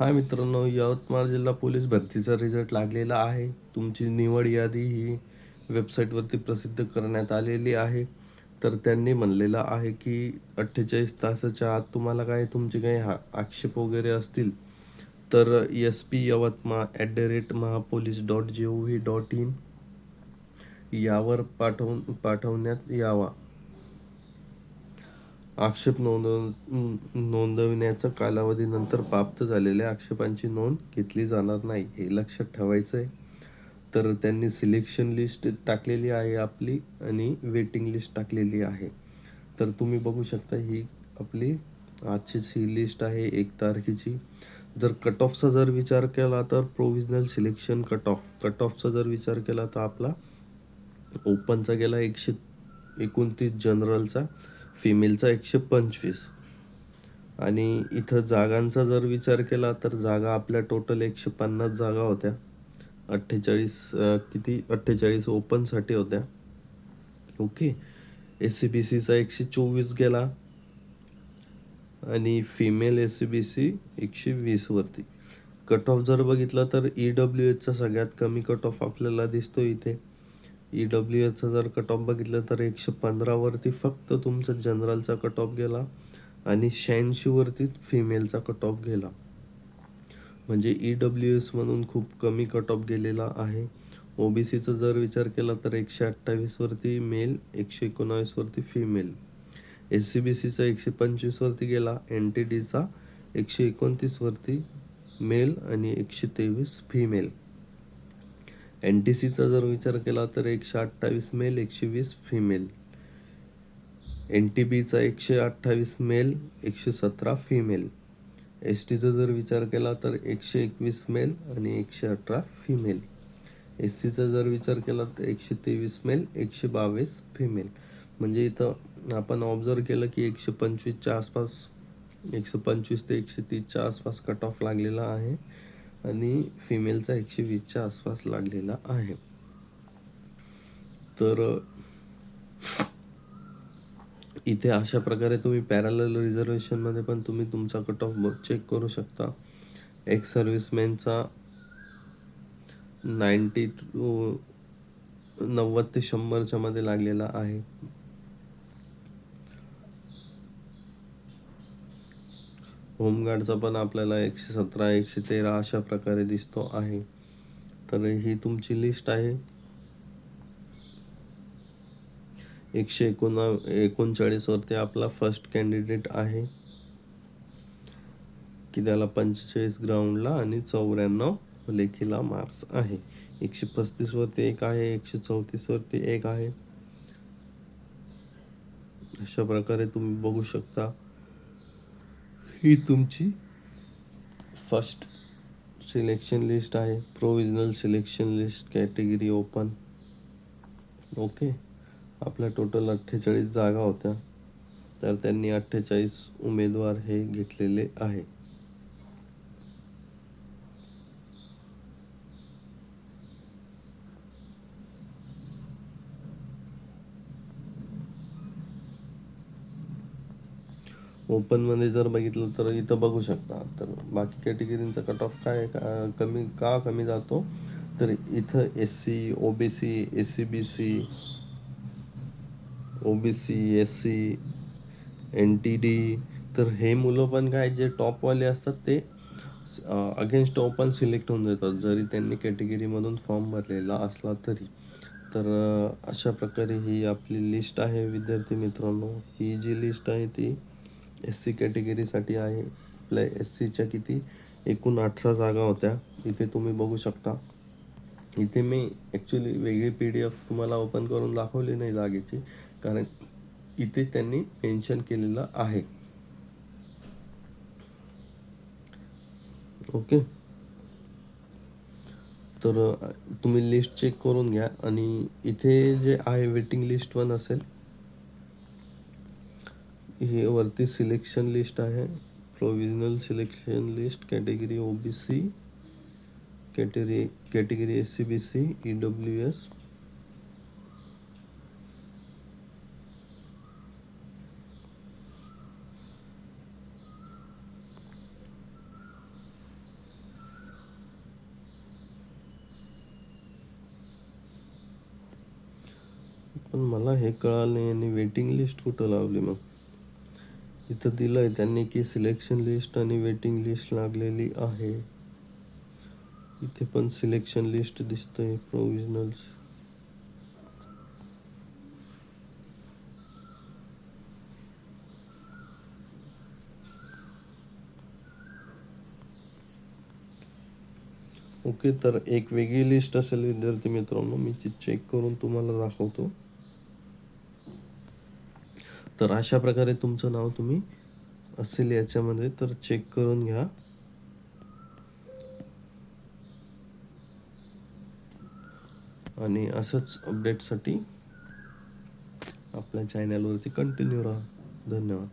हाय मित्रांनो, यवतमाळ जिल्हा पोलीस भरतीचा रिझल्ट लागलेला आहे. तुमची निवड यादी ही वेबसाईटवरती प्रसिद्ध करण्यात आलेली आहे. तर त्यांनी म्हणलेलं आहे की 48 तासाच्या आत तुम्हाला काय तुमचे काही आक्षेप वगैरे असतील तर SP yavatmal@mahapolice.gov.in यावर पाठवण्यात यावा. आक्षेप नोंदविण्याचा कालावधीनंतर प्राप्त झालेल्या आक्षेपांची नोंद घेतली जाणार नाही, हे लक्षात ठेवायचं आहे. तर त्यांनी सिलेक्शन लिस्ट टाकलेली आहे आपली आणि वेटिंग लिस्ट टाकलेली आहे. तर तुम्ही बघू शकता ही आपली आजची लिस्ट आहे 1 तारखेची. जर कट ऑफचा जर विचार केला तर प्रोव्हिजनल सिलेक्शन कट ऑफचा जर विचार केला तर आपला ओपनचा गेला 129, जनरलचा फिमेलचा 125. आणि इथं जागांचा जर विचार केला तर जागा आपल्या टोटल 150 जागा होत्या. 48 ओपनसाठी होत्या. ओके. SCBCचा 124 गेला आणि फिमेल SCBC 120 वरती. कट ऑफ जर बघितला तर EWHचा सगळ्यात कमी कट ऑफ आपल्याला दिसतो इथे. EWHचा जर कट ऑफ बघितलं तर 115 वरती फक्त तुमचा जनरलचा कट ऑफ गेला आणि 86 वरती फिमेलचा कट ऑफ गेला. म्हणजे EWS म्हणून खूप कमी कट ऑफ गेलेला आहे. OBCचा जर विचार केला तर 128 वरती मेल, 119 वरती फिमेल. SCBCचा 125 वरती गेला. NTDचा 129 वरती मेल आणि 123 फिमेल. NTCचा जर विचार केला तर 128 मेल, 120 फिमेल. NTBचा 128 मेल, 117 फिमेल. STचा जर विचार केला तर 121 मेल आणि 118 फिमेल. SCचा जर विचार केला तर 123 मेल, 122 फिमेल. म्हणजे इथं आपण ऑब्झर्व केलं की 125च्या आसपास, 125 ते 130च्या आसपास कट ऑफ लागलेला आहे आणि फिमेलचा 120च्या आसपास लागलेला आहे. तर इथे अशा प्रकारे तुम्ही पॅरलल रिझर्वेशनमध्ये पण तुम्ही तुमचा कट ऑफ चेक करू शकता. एक्स सर्व्हिसमॅनचा 90 ते 100च्या मध्ये लागलेला आहे. होमगार्डचा पण आपल्याला 117, 113 अशा प्रकारे दिसतो आहे. तर ही तुमची लिस्ट आहे. 139 वरती आपला फर्स्ट कॅन्डिडेट आहे की त्याला 45 ग्राउंडला आणि 94 लेखीला मार्क्स आहे. 135 वरती एक आहे, 134 वरती एक आहे. अशा प्रकारे तुम्ही बघू शकता. ही तुमची फर्स्ट सिलेक्शन लिस्ट आहे. Provisional selection list category open. Okay. आपल्या टोटल 48 जागा होत्या, तर त्यांनी 48 उमेदवार हे घेतलेले आहे. ओपनमध्ये जर बघितलं तर इथं बघू शकता. तर बाकी कॅटेगरींचा कट ऑफ काय कमी जातो, तर इथं SC, OBC, SCBC, OBC, SC, NTD, तर हे मुलं पण काय जे टॉपवाले असतात ते अगेन्स्ट ओपन सिलेक्ट होऊन जातात, जरी त्यांनी कॅटेगरीमधून फॉर्म भरलेला असला तरी. तर अशा प्रकारे ही आपली लिस्ट आहे विद्यार्थी मित्रांनो. ही जी लिस्ट आहे ती SC कॅटेगरीसाठी आहे. आपल्या SCच्या एकूण 18 जागा होत्या. इथे तुम्ही बघू शकता. इथे मी ॲक्च्युली वेगळी PDF तुम्हाला ओपन करून दाखवली नाही जागेची, कारण इथे त्यांनी मेन्शन केलेलं आहे. ओके. तर तुम्ही लिस्ट चेक करून घ्या. आणि इथे जे आहे वेटिंग लिस्ट पण असेल. ही वरती सिलेक्शन लिस्ट आहे. Provisional selection list category OBC, category SCBC, EWS. पण मला हे कळालं नाही यांनी वेटिंग लिस्ट कुठं लावली मग. इथं दिलंय त्यांनी की सिलेक्शन लिस्ट आणि वेटिंग लिस्ट लागलेली आहे. इथे पण सिलेक्शन लिस्ट दिसतंय प्रोविजनल्स. ओके, तर एक वेगळी लिस्ट असेल विद्यार्थी मित्रांनो, मी ती चेक करून तुम्हाला दाखवतो. तर अशा प्रकारे तुमचं नाव तुम्ही असेल याच्यामध्ये, तर चेक करून घ्या. आणि असंच अपडेटसाठी आपल्या चॅनलवरती कंटिन्यू राहा. धन्यवाद.